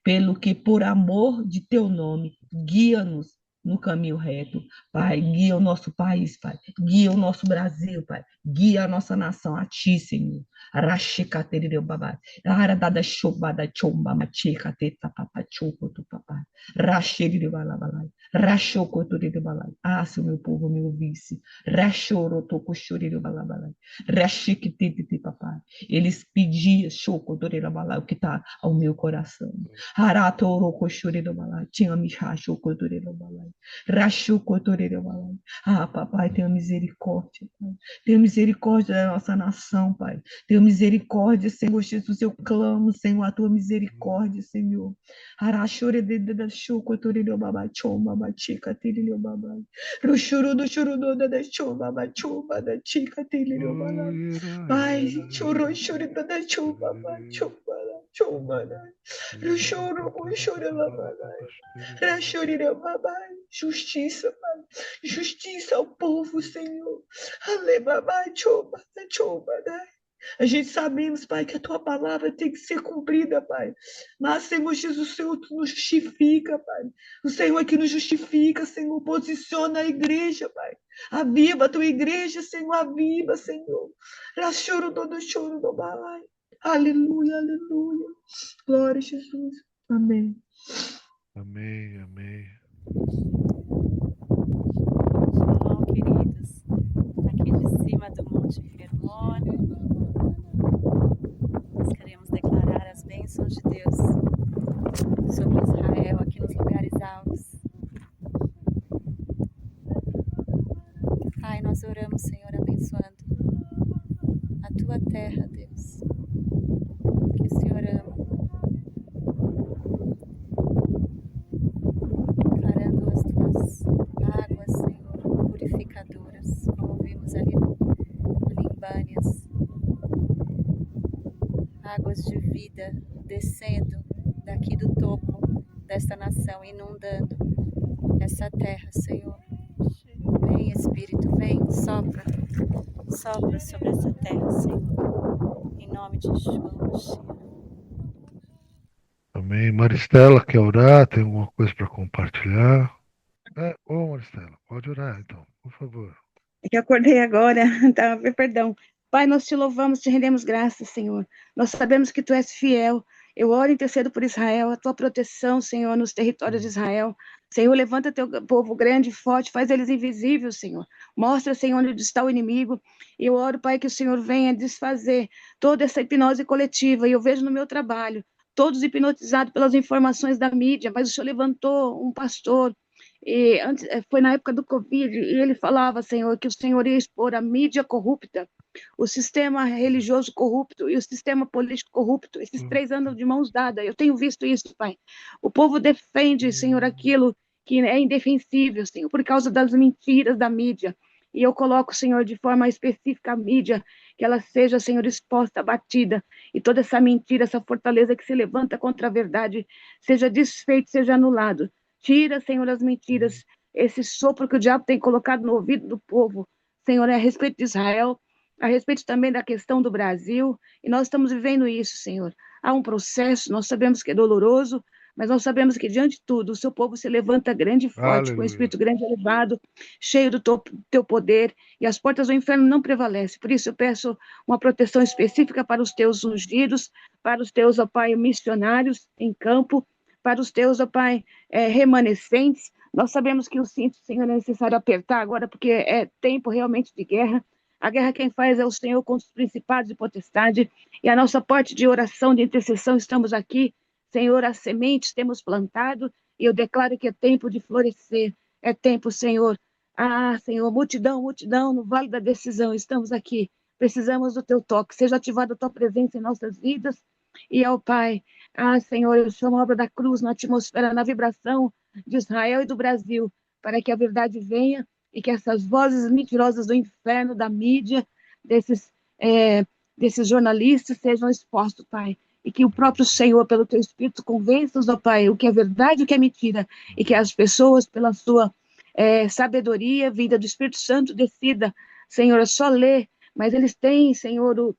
Pelo que, por amor de Teu nome, guia-nos no caminho reto, Pai. Guia o nosso país, Pai. Guia o nosso Brasil, Pai. Guia a nossa nação a Ti, Senhor. Arashikatereu babá. Aradada chobada chomba machikateta papachuco tu papai. Rashireu balabalai. Rashokotureu balai. Ah, se o meu povo me ouvisse. Rashorotokushureu balabalai. Rashikitete papai. Eles pediam chocotoreu balai, o que está ao meu coração. Haratorokoshureu balai. Tinha me rashokotureu balai. Rashokotureu balai. Ah, papai, tenha misericórdia, Pai. Tenha misericórdia da nossa nação, Pai. Tenha misericórdia, Senhor Jesus. Eu clamo, Senhor, a tua misericórdia, Senhor. Arachore de da chocotoreu babá, chomba, batica, tirileu babá. Rushuru do churudo da chomba, bachomba, da chica, tirileu babá. Pai, choro, choro da chomba, bachomba, chomba, rushuru, choro babá. Rachorira babá. Justiça, Pai. Justiça ao povo, Senhor. Ale babá, chomba, chomba, a gente sabemos, Pai, que a Tua palavra tem que ser cumprida, Pai. Mas, Senhor Jesus, o Senhor nos justifica, Pai. O Senhor é que nos justifica, Senhor. Posiciona a igreja, Pai. Aviva a Tua igreja, Senhor. Aviva, Senhor. Choro todo choro do balai. Aleluia, aleluia. Glória a Jesus. Amém. Amém, amém. Shalom, queridos. Aqui de cima do Monte Hermon, nós queremos declarar as bênçãos de Deus sobre Israel aqui nos lugares altos. Pai, nós oramos, Senhor, abençoando a Tua terra, Deus, que o Senhor ama. descendo daqui do topo desta nação, inundando essa terra, Senhor. Vem, Espírito, vem, sopra sobre essa terra, Senhor. Em nome de Jesus. Amém. Maristela, quer orar? Tem alguma coisa para compartilhar? Ô, Maristela, pode orar então, por favor. É que eu acordei agora, tá? Perdão. Pai, nós te louvamos, te rendemos graças, Senhor. Nós sabemos que tu és fiel. Eu oro e intercedo por Israel, a tua proteção, Senhor, nos territórios de Israel. Senhor, levanta teu povo grande e forte, faz eles invisíveis, Senhor. Mostra, Senhor, onde está o inimigo. E eu oro, Pai, que o Senhor venha desfazer toda essa hipnose coletiva. E eu vejo no meu trabalho, todos hipnotizados pelas informações da mídia, mas o Senhor levantou um pastor, e antes, foi na época do Covid, e ele falava, Senhor, que o Senhor ia expor a mídia corrupta, o sistema religioso corrupto e o sistema político corrupto. Esses três andam de mãos dadas. Eu tenho visto isso, Pai. O povo defende, Senhor, aquilo que é indefensível, Senhor, por causa das mentiras da mídia. E eu coloco, Senhor, de forma específica a mídia, que ela seja, Senhor, exposta, abatida, e toda essa mentira, essa fortaleza que se levanta contra a verdade, seja desfeita, seja anulado. Tira, Senhor, as mentiras, esse sopro que o diabo tem colocado no ouvido do povo, Senhor, é a respeito de Israel, a respeito também da questão do Brasil, e nós estamos vivendo isso, Senhor. Há um processo, nós sabemos que é doloroso, mas nós sabemos que, diante de tudo, o seu povo se levanta grande e forte, com o Aleluia. espírito grande e elevado, cheio do teu poder, e as portas do inferno não prevalecem. Por isso, eu peço uma proteção específica para os teus ungidos, para os teus, ó Pai, missionários em campo, para os teus, ó Pai, remanescentes. Nós sabemos que o cinto, Senhor, é necessário apertar agora, porque é tempo realmente de guerra. A guerra quem faz é o Senhor contra os principados e potestade, e a nossa parte de oração, de intercessão, estamos aqui. Senhor, as sementes temos plantado, e eu declaro que é tempo de florescer. É tempo, Senhor. Ah, Senhor, multidão, multidão, no vale da decisão, estamos aqui. Precisamos do teu toque. Seja ativada a tua presença em nossas vidas. E ao Pai, Senhor, eu chamo a obra da cruz na atmosfera, na vibração de Israel e do Brasil, para que a verdade venha e que essas vozes mentirosas do inferno, da mídia, desses, desses jornalistas sejam expostos, Pai. E que o próprio Senhor, pelo teu Espírito, convença-os, ó Pai, o que é verdade e o que é mentira. E que as pessoas, pela sua sabedoria, vinda do Espírito Santo, decida, Senhor, é só ler, mas eles têm, Senhor,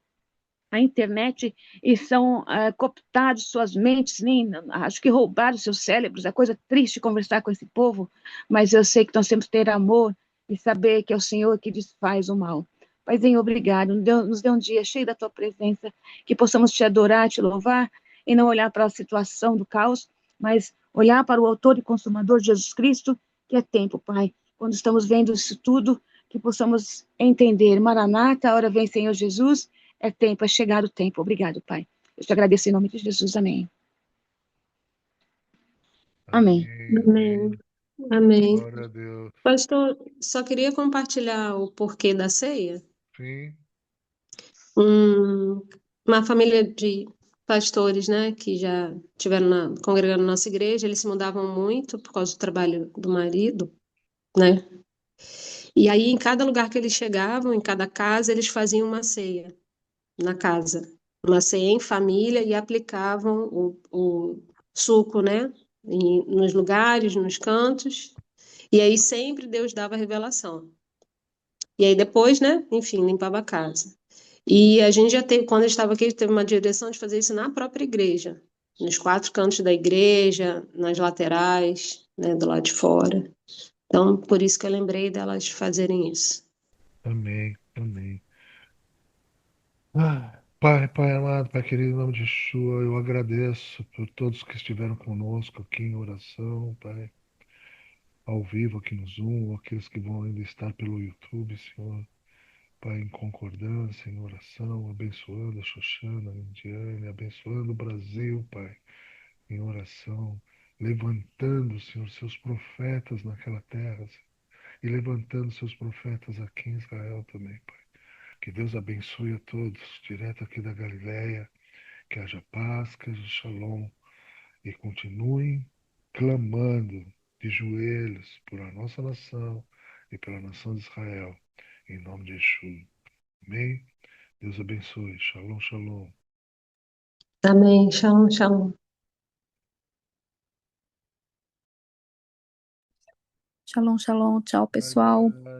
a internet e são cooptados suas mentes, nem, acho que roubaram seus cérebros. É coisa triste conversar com esse povo, mas eu sei que nós temos que ter amor e saber que é o Senhor que desfaz o mal. Paizinho, obrigado. Nos dê um dia cheio da tua presença, que possamos te adorar, te louvar e não olhar para a situação do caos, mas olhar para o autor e consumador Jesus Cristo, que é tempo, Pai. Quando estamos vendo isso tudo, que possamos entender. Maranata, a hora vem, Senhor Jesus. É tempo, é chegado o tempo. Obrigado, Pai. Eu te agradeço em nome de Jesus. Amém. Amém. Amém. Amém. Glória a Deus. Pastor, só queria compartilhar o porquê da ceia. Sim. Uma família de pastores, né, que já tiveram congregando na nossa igreja, eles se mudavam muito por causa do trabalho do marido, né? E aí, em cada lugar que eles chegavam, em cada casa, eles faziam uma ceia na casa, uma ceia em família e aplicavam o suco, né, nos lugares, nos cantos. E aí sempre Deus dava revelação. E aí depois, né, enfim, limpava a casa. E a gente já teve, quando eu estava aqui, teve uma direção de fazer isso na própria igreja, nos quatro cantos da igreja, nas laterais, né, do lado de fora. Então, por isso que eu lembrei delas fazerem isso. Amém. Amém. Pai amado, Pai querido, em nome de Yeshua, eu agradeço por todos que estiveram conosco aqui em oração, Pai, ao vivo aqui no Zoom, aqueles que vão ainda estar pelo YouTube, Senhor. Pai, em concordância, em oração, abençoando a Xoxana, a Indiane, abençoando o Brasil, Pai, em oração, levantando, Senhor, seus profetas naquela terra, Senhor, e levantando seus profetas aqui em Israel também, Pai. Que Deus abençoe a todos, direto aqui da Galileia, que haja paz, que haja shalom, e continuem clamando de joelhos por a nossa nação e pela nação de Israel, em nome de Yeshua. Amém? Deus abençoe. Shalom, shalom. Amém. Shalom, shalom. Shalom, shalom. Tchau, pessoal. Bye, bye.